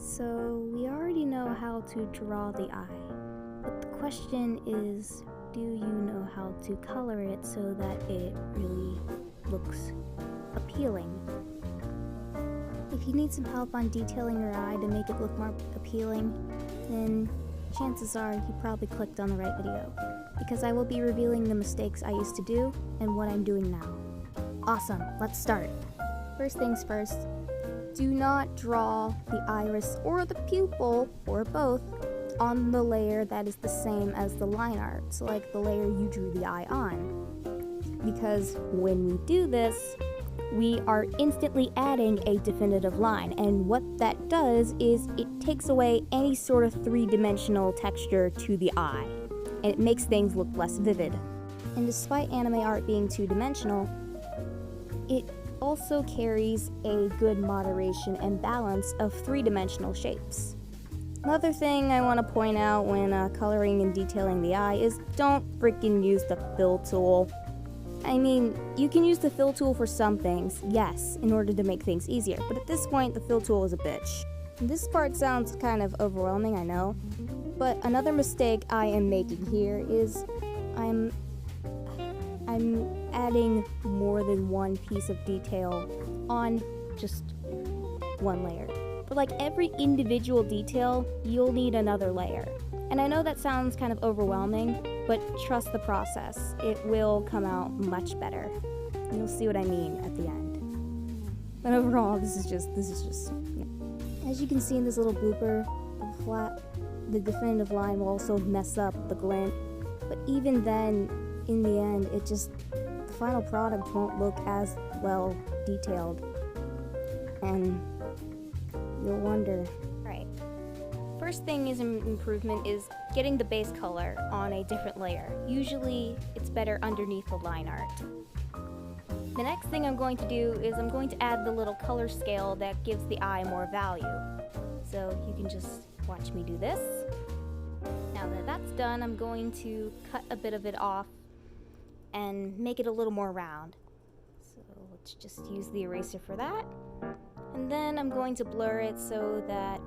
So we already know how to draw the eye, but the question is, do you know how to color it so that it really looks appealing? If you need some help on detailing your eye to make it look more appealing, then chances are you probably clicked on the right video, because I will be revealing the mistakes I used to do and what I'm doing now. Awesome, let's start. First things first, do not draw the iris or the pupil, or both, on the layer that is the same as the line art, so like the layer you drew the eye on. Because when we do this, we are instantly adding a definitive line, and what that does is it takes away any sort of three-dimensional texture to the eye, and it makes things look less vivid. And despite anime art being two-dimensional, it also carries a good moderation and balance of three-dimensional shapes. Another thing I want to point out when coloring and detailing the eye is don't freaking use the fill tool. I mean, you can use the fill tool for some things, yes, in order to make things easier, but at this point the fill tool is a bitch. This part sounds kind of overwhelming, I know, but another mistake I am making here is I'm adding more than one piece of detail on just one layer. For like every individual detail, you'll need another layer. And I know that sounds kind of overwhelming, but trust the process. It will come out much better. And you'll see what I mean at the end. But overall, this is just, yeah. As you can see in this little blooper, the definitive line will also mess up the glint. But even then, in the end, the final product won't look as well detailed. And you'll wonder. Right. First thing is an improvement is getting the base color on a different layer. Usually, it's better underneath the line art. The next thing I'm going to do is I'm going to add the little color scale that gives the eye more value. So you can just watch me do this. Now that that's done, I'm going to cut a bit of it off and make it a little more round. So let's just use the eraser for that. And then I'm going to blur it so that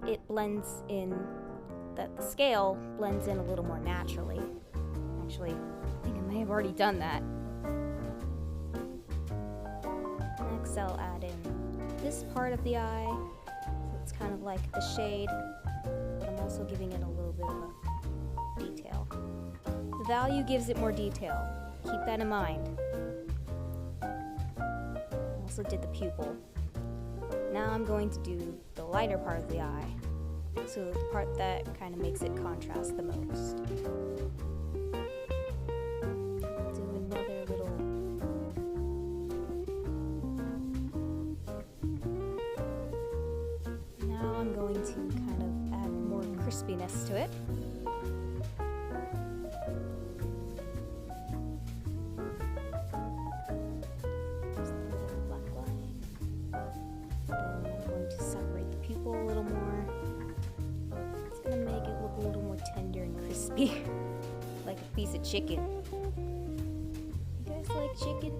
it blends in, that the scale blends in a little more naturally. Actually, I think I may have already done that. Next I'll add in this part of the eye, so it's kind of like the shade, but I'm also giving it a little bit of a detail. The value gives it more detail. Keep that in mind. Also did the pupil. Now I'm going to do the lighter part of the eye, so the part that kind of makes it contrast the most. Do another little... Now I'm going to kind of add more crispiness to it. A little more. It's gonna make it look a little more tender and crispy, like a piece of chicken. You guys like chicken?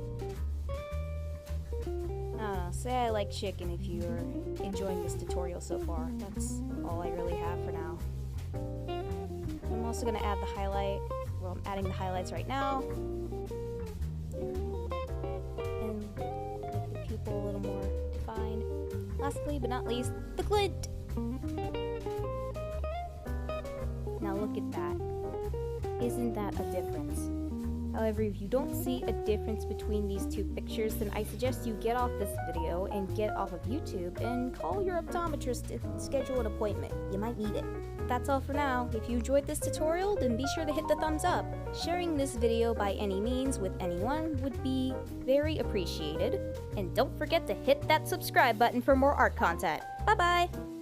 I don't know, say I like chicken if you're enjoying this tutorial so far. That's all I really have for now. I'm also gonna add the highlight. Well, I'm adding the highlights right now. And make the pupil a little more defined. Lastly but not least, the glint! Now look at that. Isn't that a difference? However, if you don't see a difference between these two pictures, then I suggest you get off this video and get off of YouTube and call your optometrist to schedule an appointment. You might need it. That's all for now. If you enjoyed this tutorial, then be sure to hit the thumbs up. Sharing this video by any means with anyone would be very appreciated. And don't forget to hit that subscribe button for more art content. Bye-bye!